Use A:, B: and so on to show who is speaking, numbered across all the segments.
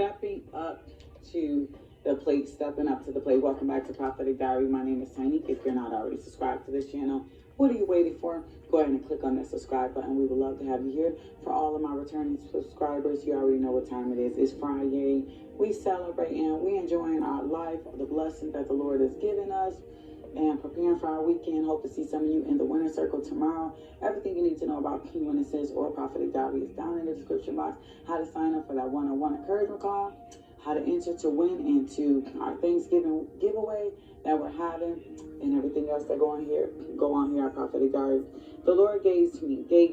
A: stepping up to the plate, stepping up to the plate. Welcome back to Prophetic Diary. My name is Tiny. If you're not already subscribed to this channel, what are you waiting for? Go ahead and click on that subscribe button. We would love to have you here. For all of my returning subscribers, you already know what time it is. It's Friday. We celebrating, we enjoying our life, the blessing that the Lord has given us, and preparing for our weekend. Hope to see some of you in the winner circle tomorrow. Everything you need to know about King Witnesses or Prophetic Diary is down in the description box. How to sign up for that one-on-one encouragement call, how to enter to win into our Thanksgiving giveaway that we're having, and everything else that go on here at Prophetic Diary. The Lord gave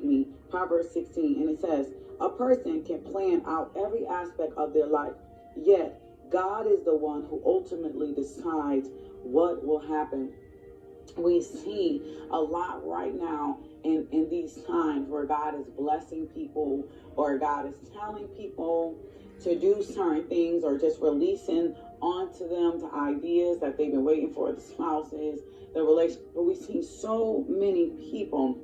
A: me Proverbs 16, and it says, a person can plan out every aspect of their life, yet God is the one who ultimately decides what will happen. We see a lot right now in these times where God is blessing people, or God is telling people to do certain things, or just releasing onto them the ideas that they've been waiting for, the spouses, the relationship. But we see so many people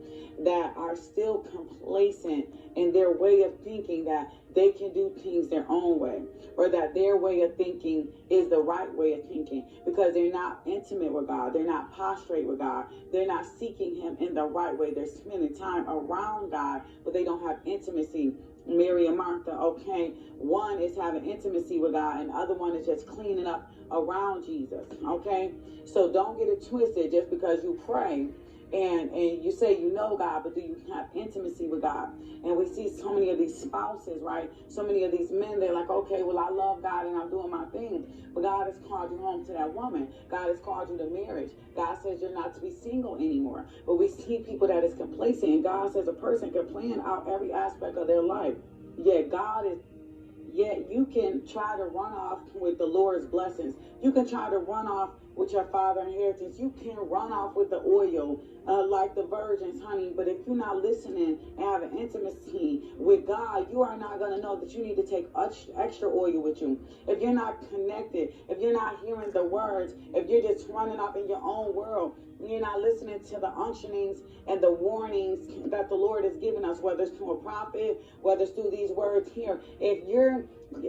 A: that are still complacent in their way of thinking that they can do things their own way, or that their way of thinking is the right way of thinking, because they're not intimate with God, they're not prostrate with God, they're not seeking Him in the right way. They're spending time around God, but they don't have intimacy. Mary and Martha, okay, one is having intimacy with God, and the other one is just cleaning up around Jesus, okay? So don't get it twisted. Just because you pray and you say you know God, but do you have intimacy with God? And we see so many of these spouses, right? So many of these men, they're like, okay, well, I love God and I'm doing my thing, but God has called you home to that woman. God has called you to marriage. God says you're not to be single anymore. But we see people that is complacent, and God says a person can plan out every aspect of their life. Yet you can try to run off with the Lord's blessings. You can try to run off with your father's inheritance. You can run off with the oil, like the virgins, honey. But if you're not listening and having intimacy with God, you are not going to know that you need to take extra oil with you. If you're not connected, if you're not hearing the words, if you're just running off in your own world, you're not listening to the unctionings and the warnings that the Lord has given us, whether it's through a prophet, whether it's through these words here. If you're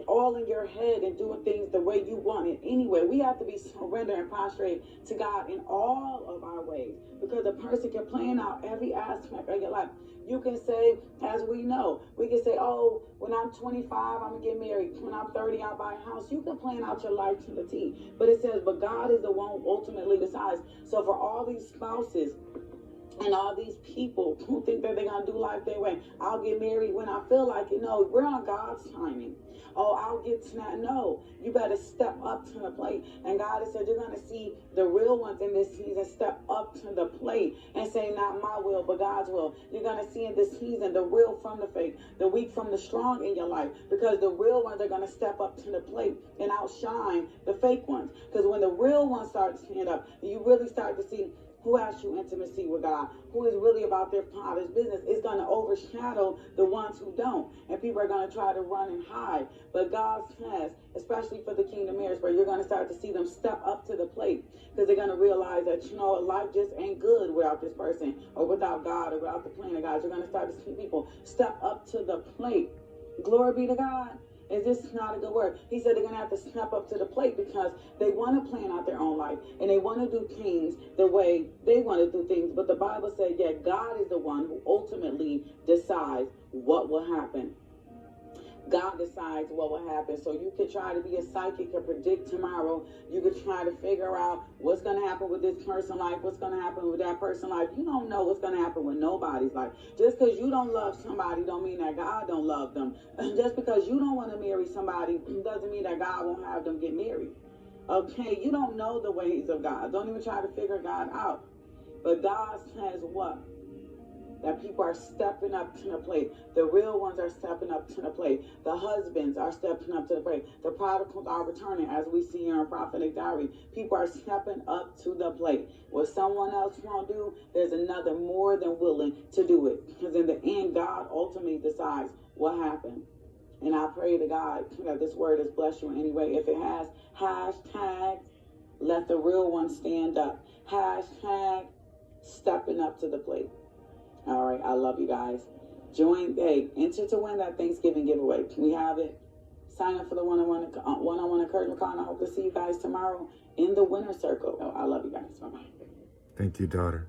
A: all in your head and doing things the way you want it anyway, we have to be surrendered and prostrate to God in all of our ways, because a person can plan out every aspect of your life. You can say, as we know, we can say, oh, when I'm 25, I'm going to get married. When I'm 30, I'll buy a house. You can plan out your life to the T. But it says, but God is the one who ultimately decides. So for all these spouses and all these people who think that they're going to do life their way, I'll get married when I feel like it. No, we're on God's timing. Oh, I'll get to that. No, you better step up to the plate. And God has said you're going to see the real ones in this season step up to the plate and say, not my will, but God's will. You're going to see in this season the real from the fake, the weak from the strong in your life, because the real ones are going to step up to the plate and outshine the fake ones. Because when the real ones start to stand up, you really start to see who has true intimacy with God, who is really about their Father's business. It's going to overshadow the ones who don't. And people are going to try to run and hide. But God says, especially for the kingdom marriage, where you're going to start to see them step up to the plate, because they're going to realize that, life just ain't good without this person, or without God, or without the plan of God. You're going to start to see people step up to the plate. Glory be to God. Is this not a good word? He said they're going to have to step up to the plate, because they want to plan out their own life, and they want to do things the way they want to do things. But the Bible said, yeah, God is the one who ultimately decides what will happen. God decides what will happen. So you could try to be a psychic and predict tomorrow. You could try to figure out what's going to happen with this person's life, what's going to happen with that person's life. You don't know what's going to happen with nobody's life. Just because you don't love somebody don't mean that God don't love them. Just because you don't want to marry somebody doesn't mean that God won't have them get married. Okay, you don't know the ways of God. Don't even try to figure God out. But God says what? That people are stepping up to the plate. The real ones are stepping up to the plate. The husbands are stepping up to the plate. The prodigals are returning, as we see here in Prophetic Diary. People are stepping up to the plate. What someone else won't do, there's another more than willing to do it. Because in the end, God ultimately decides what happened. And I pray to God that this word has blessed you anyway. If it has, hashtag, let the real one stand up. Hashtag, stepping up to the plate. All right, I love you guys. Enter to win that Thanksgiving giveaway. We have it. Sign up for the one-on-one encouragement call. And I hope to see you guys tomorrow in the winner circle. Oh, I love you guys. Bye-bye.
B: Thank you, daughter.